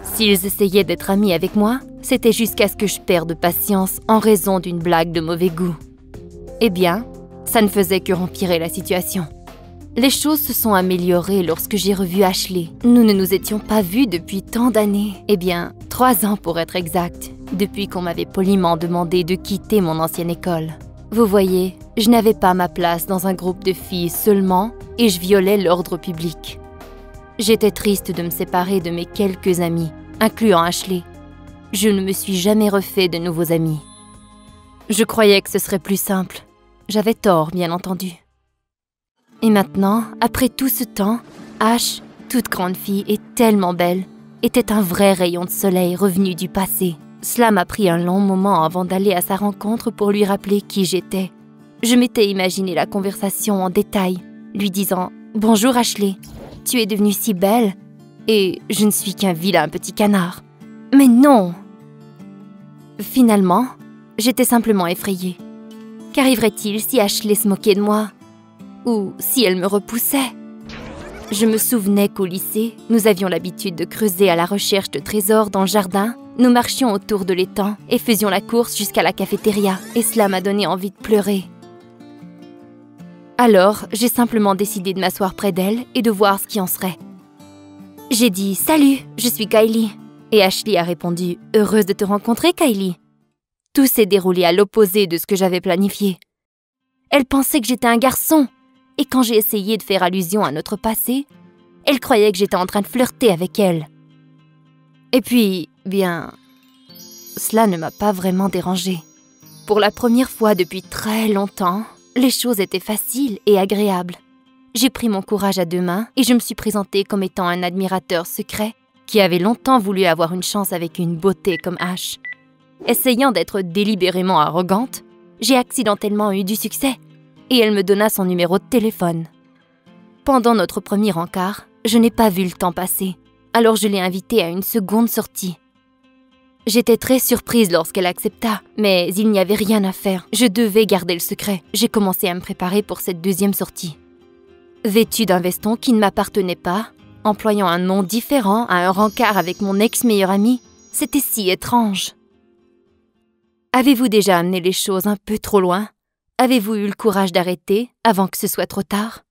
S'ils essayaient d'être amis avec moi, c'était jusqu'à ce que je perde patience en raison d'une blague de mauvais goût. Eh bien, ça ne faisait que empirer la situation. Les choses se sont améliorées lorsque j'ai revu Ashley. Nous ne nous étions pas vus depuis tant d'années. Eh bien, 3 ans pour être exact, depuis qu'on m'avait poliment demandé de quitter mon ancienne école. Vous voyez, je n'avais pas ma place dans un groupe de filles seulement et je violais l'ordre public. J'étais triste de me séparer de mes quelques amis, incluant Ashley. Je ne me suis jamais refait de nouveaux amis. Je croyais que ce serait plus simple. J'avais tort, bien entendu. Et maintenant, après tout ce temps, Ash, toute grande fille et tellement belle, était un vrai rayon de soleil revenu du passé. Cela m'a pris un long moment avant d'aller à sa rencontre pour lui rappeler qui j'étais. Je m'étais imaginé la conversation en détail, lui disant « Bonjour Ashley, tu es devenue si belle et je ne suis qu'un vilain petit canard. » Mais non! Finalement, j'étais simplement effrayée. Qu'arriverait-il si Ashley se moquait de moi? ou si elle me repoussait. Je me souvenais qu'au lycée, nous avions l'habitude de creuser à la recherche de trésors dans le jardin. Nous marchions autour de l'étang et faisions la course jusqu'à la cafétéria, et cela m'a donné envie de pleurer. Alors, j'ai simplement décidé de m'asseoir près d'elle et de voir ce qui en serait. J'ai dit « Salut, je suis Kylie ». Et Ashley a répondu « Heureuse de te rencontrer, Kylie ». Tout s'est déroulé à l'opposé de ce que j'avais planifié. Elle pensait que j'étais un garçon, et quand j'ai essayé de faire allusion à notre passé, elle croyait que j'étais en train de flirter avec elle. Et puis, bien, cela ne m'a pas vraiment dérangée. Pour la première fois depuis très longtemps, les choses étaient faciles et agréables. J'ai pris mon courage à deux mains et je me suis présentée comme étant un admirateur secret qui avait longtemps voulu avoir une chance avec une beauté comme Ash. Essayant d'être délibérément arrogante, j'ai accidentellement eu du succès et elle me donna son numéro de téléphone. Pendant notre premier encart, je n'ai pas vu le temps passer, alors je l'ai invitée à une seconde sortie. J'étais très surprise lorsqu'elle accepta, mais il n'y avait rien à faire. Je devais garder le secret. J'ai commencé à me préparer pour cette deuxième sortie. Vêtue d'un veston qui ne m'appartenait pas, employant un nom différent à un rencard avec mon ex-meilleur ami, c'était si étrange. Avez-vous déjà amené les choses un peu trop loin? Avez-vous eu le courage d'arrêter avant que ce soit trop tard?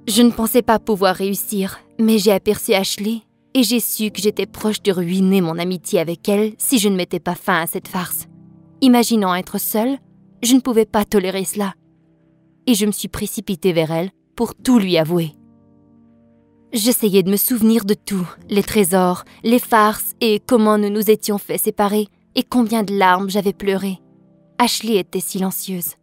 Je ne pensais pas pouvoir réussir, mais j'ai aperçu Ashley et j'ai su que j'étais proche de ruiner mon amitié avec elle si je ne mettais pas fin à cette farce. Imaginant être seule, je ne pouvais pas tolérer cela. Et je me suis précipitée vers elle pour tout lui avouer. J'essayais de me souvenir de tout, les trésors, les farces et comment nous nous étions fait séparer et combien de larmes j'avais pleuré. Ashley était silencieuse.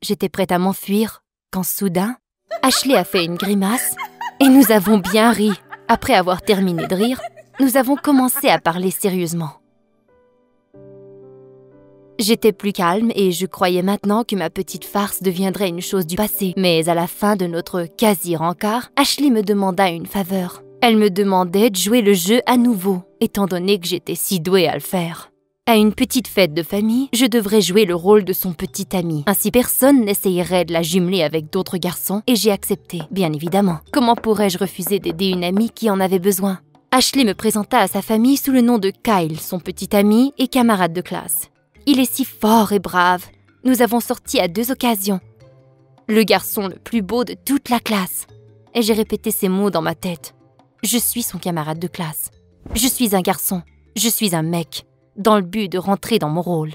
J'étais prête à m'enfuir quand soudain, Ashley a fait une grimace et nous avons bien ri. Après avoir terminé de rire, nous avons commencé à parler sérieusement. J'étais plus calme et je croyais maintenant que ma petite farce deviendrait une chose du passé. Mais à la fin de notre quasi-rencart, Ashley me demanda une faveur. Elle me demandait de jouer le jeu à nouveau, étant donné que j'étais si douée à le faire. À une petite fête de famille, je devrais jouer le rôle de son petit ami. Ainsi, personne n'essayerait de la jumeler avec d'autres garçons et j'ai accepté, bien évidemment. Comment pourrais-je refuser d'aider une amie qui en avait besoin? Ashley me présenta à sa famille sous le nom de Kyle, son petit ami et camarade de classe. Il est si fort et brave. Nous avons sorti à 2 occasions. Le garçon le plus beau de toute la classe. Et j'ai répété ces mots dans ma tête. Je suis son camarade de classe. Je suis un garçon. Je suis un mec. Dans le but de rentrer dans mon rôle.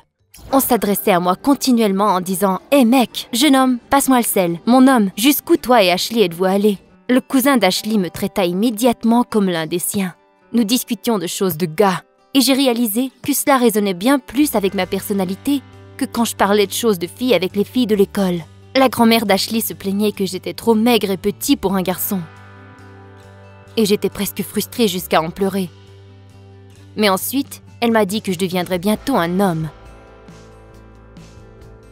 On s'adressait à moi continuellement en disant « Hé mec, jeune homme, passe-moi le sel. Mon homme, jusqu'où toi et Ashley êtes-vous allés ?» Le cousin d'Ashley me traita immédiatement comme l'un des siens. Nous discutions de choses de gars. Et j'ai réalisé que cela résonnait bien plus avec ma personnalité que quand je parlais de choses de filles avec les filles de l'école. La grand-mère d'Ashley se plaignait que j'étais trop maigre et petit pour un garçon. Et j'étais presque frustrée jusqu'à en pleurer. Mais ensuite, elle m'a dit que je deviendrais bientôt un homme.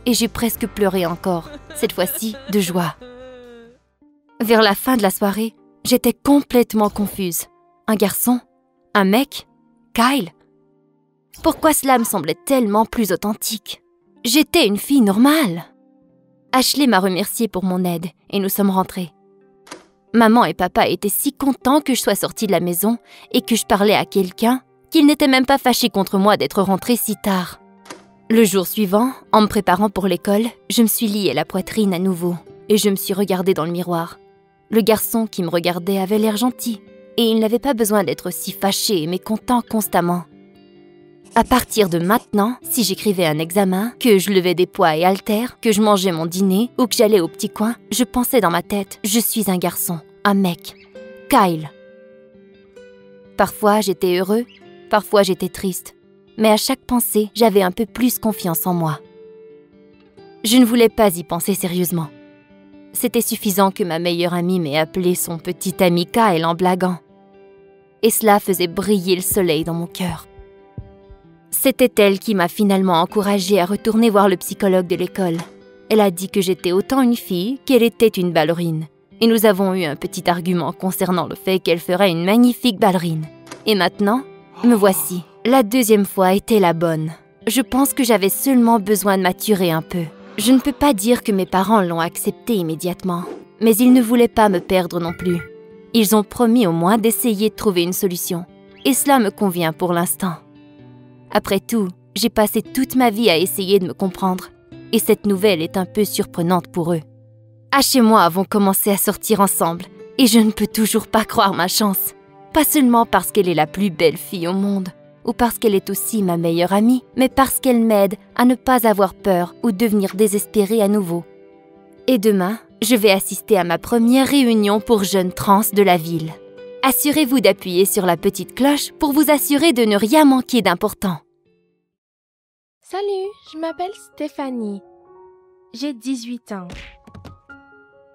Et j'ai presque pleuré encore, cette fois-ci de joie. Vers la fin de la soirée, j'étais complètement confuse. Un garçon? Un mec? Kyle? Pourquoi cela me semblait tellement plus authentique? J'étais une fille normale. Ashley m'a remerciée pour mon aide et nous sommes rentrés. Maman et papa étaient si contents que je sois sortie de la maison et que je parlais à quelqu'un qu'ils n'étaient même pas fâchés contre moi d'être rentrée si tard. Le jour suivant, en me préparant pour l'école, je me suis liée la poitrine à nouveau et je me suis regardée dans le miroir. Le garçon qui me regardait avait l'air gentil et il n'avait pas besoin d'être si fâché et mécontent constamment. À partir de maintenant, si j'écrivais un examen, que je levais des poids et haltères, que je mangeais mon dîner ou que j'allais au petit coin, je pensais dans ma tête « Je suis un garçon, un mec, Kyle ». Parfois, j'étais heureux, parfois j'étais triste, mais à chaque pensée, j'avais un peu plus confiance en moi. Je ne voulais pas y penser sérieusement. C'était suffisant que ma meilleure amie m'ait appelé son petit ami Kyle en blaguant. Et cela faisait briller le soleil dans mon cœur. C'était elle qui m'a finalement encouragée à retourner voir le psychologue de l'école. Elle a dit que j'étais autant une fille qu'elle était une ballerine. Et nous avons eu un petit argument concernant le fait qu'elle ferait une magnifique ballerine. Et maintenant, me voici. La deuxième fois était la bonne. Je pense que j'avais seulement besoin de maturer un peu. Je ne peux pas dire que mes parents l'ont accepté immédiatement, mais ils ne voulaient pas me perdre non plus. Ils ont promis au moins d'essayer de trouver une solution, et cela me convient pour l'instant. Après tout, j'ai passé toute ma vie à essayer de me comprendre, et cette nouvelle est un peu surprenante pour eux. H et moi avons commencé à sortir ensemble, et je ne peux toujours pas croire ma chance. Pas seulement parce qu'elle est la plus belle fille au monde, ou parce qu'elle est aussi ma meilleure amie, mais parce qu'elle m'aide à ne pas avoir peur ou devenir désespérée à nouveau. Et demain, je vais assister à ma première réunion pour jeunes trans de la ville. Assurez-vous d'appuyer sur la petite cloche pour vous assurer de ne rien manquer d'important. Salut, je m'appelle Stéphanie. J'ai 18 ans.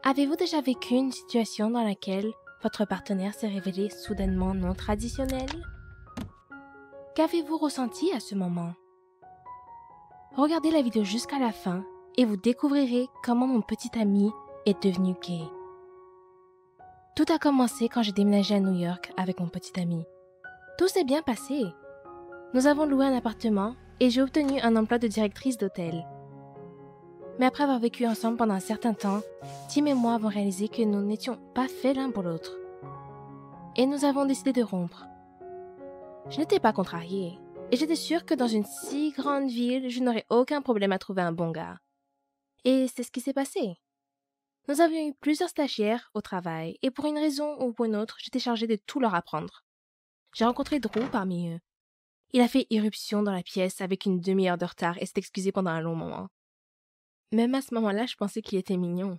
Avez-vous déjà vécu une situation dans laquelle votre partenaire s'est révélé soudainement non traditionnel? Qu'avez-vous ressenti à ce moment? Regardez la vidéo jusqu'à la fin et vous découvrirez comment mon petit ami est devenu gay. Tout a commencé quand j'ai déménagé à New York avec mon petit ami. Tout s'est bien passé. Nous avons loué un appartement et j'ai obtenu un emploi de directrice d'hôtel. Mais après avoir vécu ensemble pendant un certain temps, Tim et moi avons réalisé que nous n'étions pas faits l'un pour l'autre. Et nous avons décidé de rompre. Je n'étais pas contrariée, et j'étais sûre que dans une si grande ville, je n'aurais aucun problème à trouver un bon gars. Et c'est ce qui s'est passé. Nous avions eu plusieurs stagiaires au travail, et pour une raison ou pour une autre, j'étais chargée de tout leur apprendre. J'ai rencontré Drew parmi eux. Il a fait irruption dans la pièce avec une demi-heure de retard et s'est excusé pendant un long moment. Même à ce moment-là, je pensais qu'il était mignon.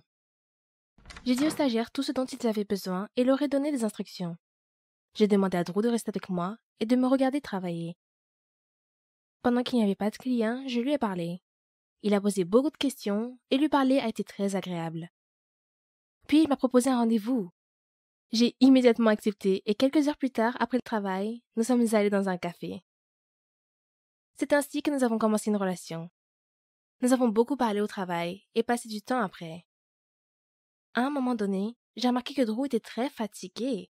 J'ai dit aux stagiaires tout ce dont ils avaient besoin et leur ai donné des instructions. J'ai demandé à Drew de rester avec moi et de me regarder travailler. Pendant qu'il n'y avait pas de clients, je lui ai parlé. Il a posé beaucoup de questions et lui parler a été très agréable. Puis il m'a proposé un rendez-vous. J'ai immédiatement accepté et quelques heures plus tard, après le travail, nous sommes allés dans un café. C'est ainsi que nous avons commencé une relation. Nous avons beaucoup parlé au travail et passé du temps après. À un moment donné, j'ai remarqué que Drew était très fatigué.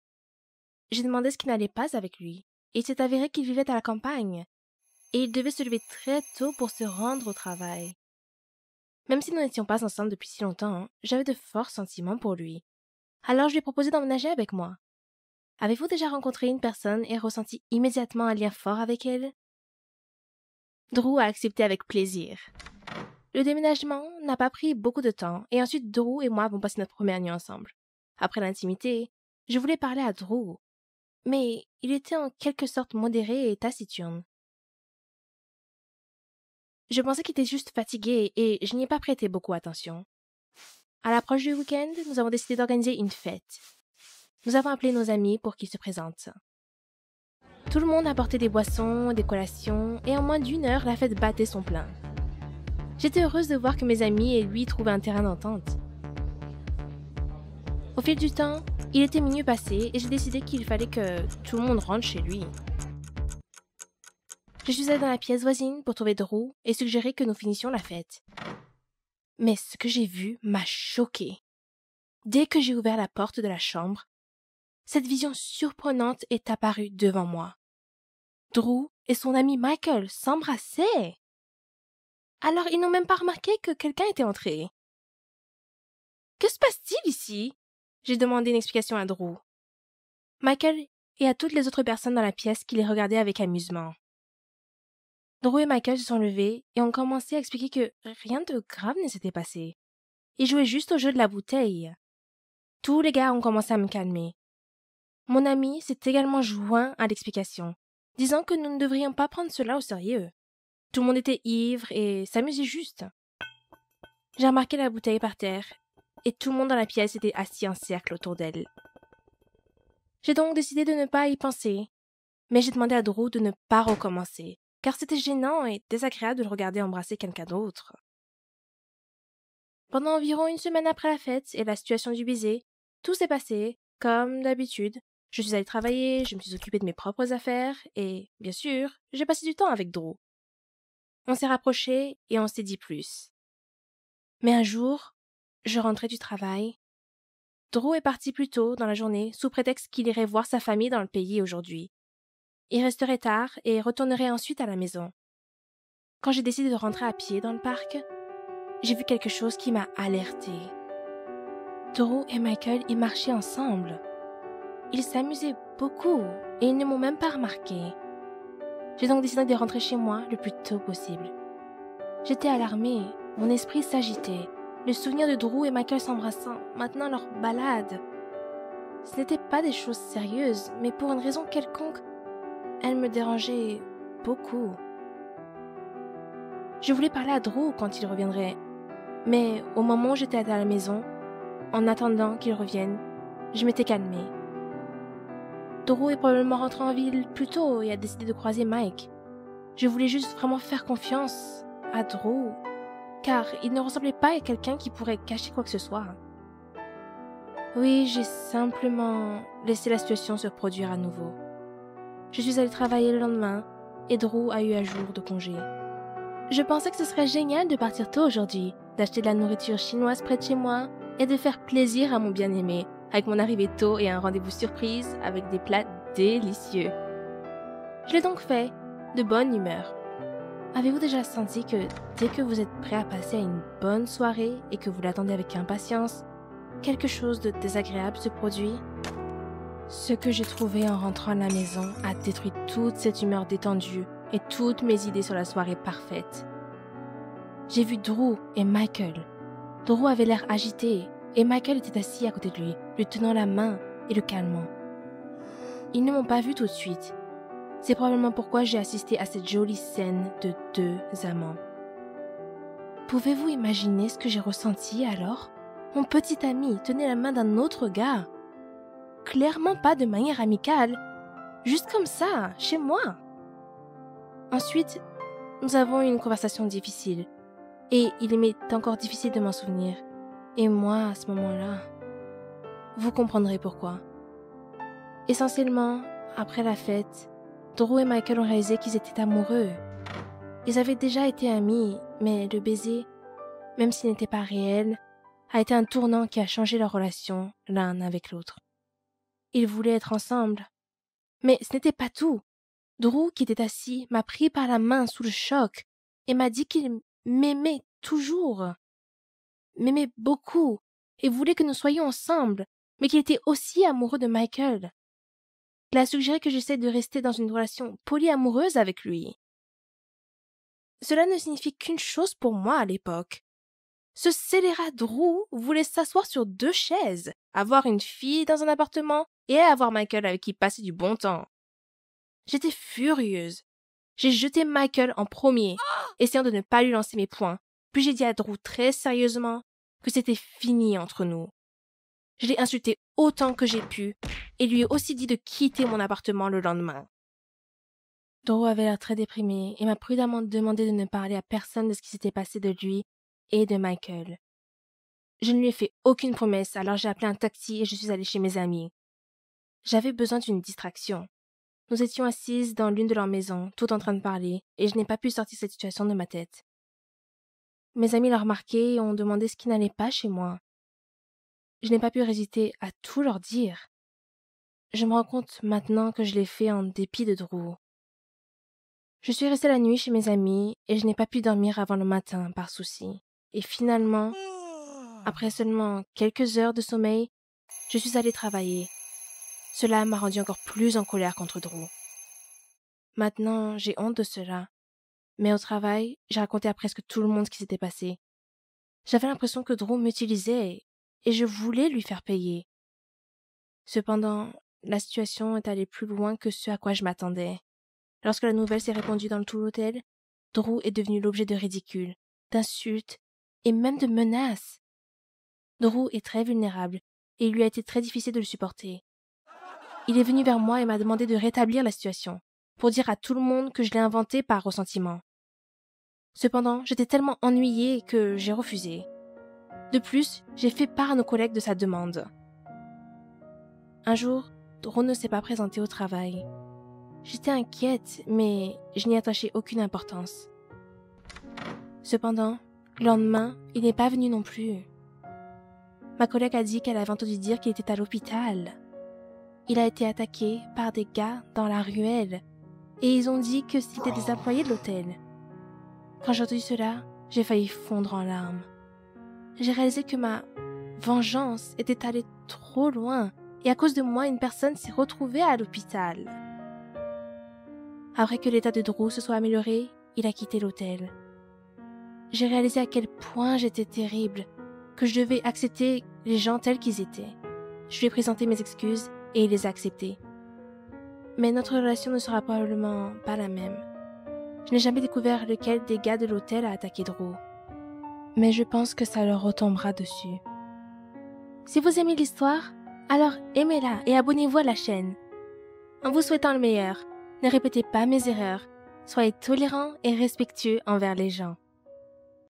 J'ai demandé ce qui n'allait pas avec lui, et il s'est avéré qu'il vivait à la campagne, et il devait se lever très tôt pour se rendre au travail. Même si nous n'étions pas ensemble depuis si longtemps, j'avais de forts sentiments pour lui. Alors je lui ai proposé d'emménager avec moi. Avez-vous déjà rencontré une personne et ressenti immédiatement un lien fort avec elle? Drew a accepté avec plaisir. Le déménagement n'a pas pris beaucoup de temps, et ensuite Drew et moi avons passé notre première nuit ensemble. Après l'intimité, je voulais parler à Drew, mais il était en quelque sorte modéré et taciturne. Je pensais qu'il était juste fatigué et je n'y ai pas prêté beaucoup attention. À l'approche du week-end, nous avons décidé d'organiser une fête. Nous avons appelé nos amis pour qu'ils se présentent. Tout le monde apportait des boissons, des collations, et en moins d'une heure, la fête battait son plein. J'étais heureuse de voir que mes amis et lui trouvaient un terrain d'entente. Au fil du temps, il était minuit passé et j'ai décidé qu'il fallait que tout le monde rentre chez lui. Je suis allée dans la pièce voisine pour trouver Drew et suggérer que nous finissions la fête. Mais ce que j'ai vu m'a choquée. Dès que j'ai ouvert la porte de la chambre, cette vision surprenante est apparue devant moi. Drew et son ami Michael s'embrassaient. Alors ils n'ont même pas remarqué que quelqu'un était entré. Que se passe-t-il ici? J'ai demandé une explication à Drew. Michael et à toutes les autres personnes dans la pièce qui les regardaient avec amusement. Drew et Michael se sont levés et ont commencé à expliquer que rien de grave ne s'était passé. Ils jouaient juste au jeu de la bouteille. Tous les gars ont commencé à me calmer. Mon ami s'est également joint à l'explication, disant que nous ne devrions pas prendre cela au sérieux. Tout le monde était ivre et s'amusait juste. J'ai remarqué la bouteille par terre et tout le monde dans la pièce était assis en cercle autour d'elle. J'ai donc décidé de ne pas y penser, mais j'ai demandé à Drew de ne pas recommencer, car c'était gênant et désagréable de le regarder embrasser quelqu'un d'autre. Pendant environ une semaine après la fête et la situation du baiser, tout s'est passé comme d'habitude. Je suis allée travailler, je me suis occupée de mes propres affaires et, bien sûr, j'ai passé du temps avec Drew. On s'est rapprochés et on s'est dit plus. Mais un jour, je rentrais du travail. Drew est parti plus tôt dans la journée sous prétexte qu'il irait voir sa famille dans le pays aujourd'hui. Il resterait tard et retournerait ensuite à la maison. Quand j'ai décidé de rentrer à pied dans le parc, j'ai vu quelque chose qui m'a alertée. Drew et Michael y marchaient ensemble. Ils s'amusaient beaucoup et ils ne m'ont même pas remarqué. J'ai donc décidé de rentrer chez moi le plus tôt possible. J'étais alarmée, mon esprit s'agitait. Le souvenir de Drew et Michael s'embrassant, maintenant leur balade. Ce n'étaient pas des choses sérieuses, mais pour une raison quelconque, elles me dérangeaient beaucoup. Je voulais parler à Drew quand il reviendrait, mais au moment où j'étais à la maison, en attendant qu'il revienne, je m'étais calmée. Drew est probablement rentré en ville plus tôt et a décidé de croiser Mike. Je voulais juste vraiment faire confiance à Drew, car il ne ressemblait pas à quelqu'un qui pourrait cacher quoi que ce soit. Oui, j'ai simplement laissé la situation se produire à nouveau. Je suis allée travailler le lendemain et Drew a eu un jour de congé. Je pensais que ce serait génial de partir tôt aujourd'hui, d'acheter de la nourriture chinoise près de chez moi et de faire plaisir à mon bien-aimé, avec mon arrivée tôt et un rendez-vous surprise avec des plats délicieux. Je l'ai donc fait, de bonne humeur. Avez-vous déjà senti que dès que vous êtes prêt à passer à une bonne soirée et que vous l'attendez avec impatience, quelque chose de désagréable se produit? Ce que j'ai trouvé en rentrant à la maison a détruit toute cette humeur détendue et toutes mes idées sur la soirée parfaite. J'ai vu Drew et Michael. Drew avait l'air agité et Michael était assis à côté de lui tenant la main et le calmant. Ils ne m'ont pas vu tout de suite. C'est probablement pourquoi j'ai assisté à cette jolie scène de deux amants. Pouvez-vous imaginer ce que j'ai ressenti alors? Mon petit ami tenait la main d'un autre gars. Clairement pas de manière amicale, juste comme ça, chez moi. Ensuite, nous avons eu une conversation difficile, et il m'est encore difficile de m'en souvenir. Et moi, à ce moment-là, vous comprendrez pourquoi. Essentiellement, après la fête, Drew et Michael ont réalisé qu'ils étaient amoureux. Ils avaient déjà été amis, mais le baiser, même s'il n'était pas réel, a été un tournant qui a changé leur relation l'un avec l'autre. Ils voulaient être ensemble. Mais ce n'était pas tout. Drew, qui était assis, m'a pris par la main sous le choc et m'a dit qu'il m'aimait toujours. M'aimait beaucoup et voulait que nous soyons ensemble, mais qu'il était aussi amoureux de Michael. Il a suggéré que j'essaie de rester dans une relation polyamoureuse avec lui. Cela ne signifie qu'une chose pour moi à l'époque. Ce scélérat Drew voulait s'asseoir sur 2 chaises, avoir une fille dans un appartement et avoir Michael avec qui passer du bon temps. J'étais furieuse. J'ai jeté Michael en premier, essayant de ne pas lui lancer mes poings. Puis j'ai dit à Drew très sérieusement que c'était fini entre nous. Je l'ai insulté autant que j'ai pu et lui ai aussi dit de quitter mon appartement le lendemain. Drew avait l'air très déprimé et m'a prudemment demandé de ne parler à personne de ce qui s'était passé de lui et de Michael. Je ne lui ai fait aucune promesse, alors j'ai appelé un taxi et je suis allée chez mes amis. J'avais besoin d'une distraction. Nous étions assises dans l'une de leurs maisons, tout en train de parler, et je n'ai pas pu sortir cette situation de ma tête. Mes amis l'ont remarqué et ont demandé ce qui n'allait pas chez moi. Je n'ai pas pu résister à tout leur dire. Je me rends compte maintenant que je l'ai fait en dépit de Drew. Je suis restée la nuit chez mes amis et je n'ai pas pu dormir avant le matin par souci. Et finalement, après seulement quelques heures de sommeil, je suis allée travailler. Cela m'a rendue encore plus en colère contre Drew. Maintenant, j'ai honte de cela. Mais au travail, j'ai raconté à presque tout le monde ce qui s'était passé. J'avais l'impression que Drew m'utilisait et je voulais lui faire payer. Cependant, la situation est allée plus loin que ce à quoi je m'attendais. Lorsque la nouvelle s'est répandue dans tout l'hôtel, Drew est devenu l'objet de ridicules, d'insultes et même de menaces. Drew est très vulnérable et il lui a été très difficile de le supporter. Il est venu vers moi et m'a demandé de rétablir la situation, pour dire à tout le monde que je l'ai inventé par ressentiment. Cependant, j'étais tellement ennuyée que j'ai refusé. De plus, j'ai fait part à nos collègues de sa demande. Un jour, Drew ne s'est pas présenté au travail. J'étais inquiète, mais je n'y attachais aucune importance. Cependant, le lendemain, il n'est pas venu non plus. Ma collègue a dit qu'elle avait entendu dire qu'il était à l'hôpital. Il a été attaqué par des gars dans la ruelle et ils ont dit que c'était des employés de l'hôtel. Quand j'ai entendu cela, J'ai failli fondre en larmes. J'ai réalisé que ma vengeance était allée trop loin et à cause de moi, une personne s'est retrouvée à l'hôpital. Après que l'état de Drew se soit amélioré, il a quitté l'hôtel. J'ai réalisé à quel point j'étais terrible, que je devais accepter les gens tels qu'ils étaient. Je lui ai présenté mes excuses et il les a acceptées. Mais notre relation ne sera probablement pas la même. Je n'ai jamais découvert lequel des gars de l'hôtel a attaqué Drew. Mais je pense que ça leur retombera dessus. Si vous aimez l'histoire, alors aimez-la et abonnez-vous à la chaîne. En vous souhaitant le meilleur, ne répétez pas mes erreurs. Soyez tolérants et respectueux envers les gens.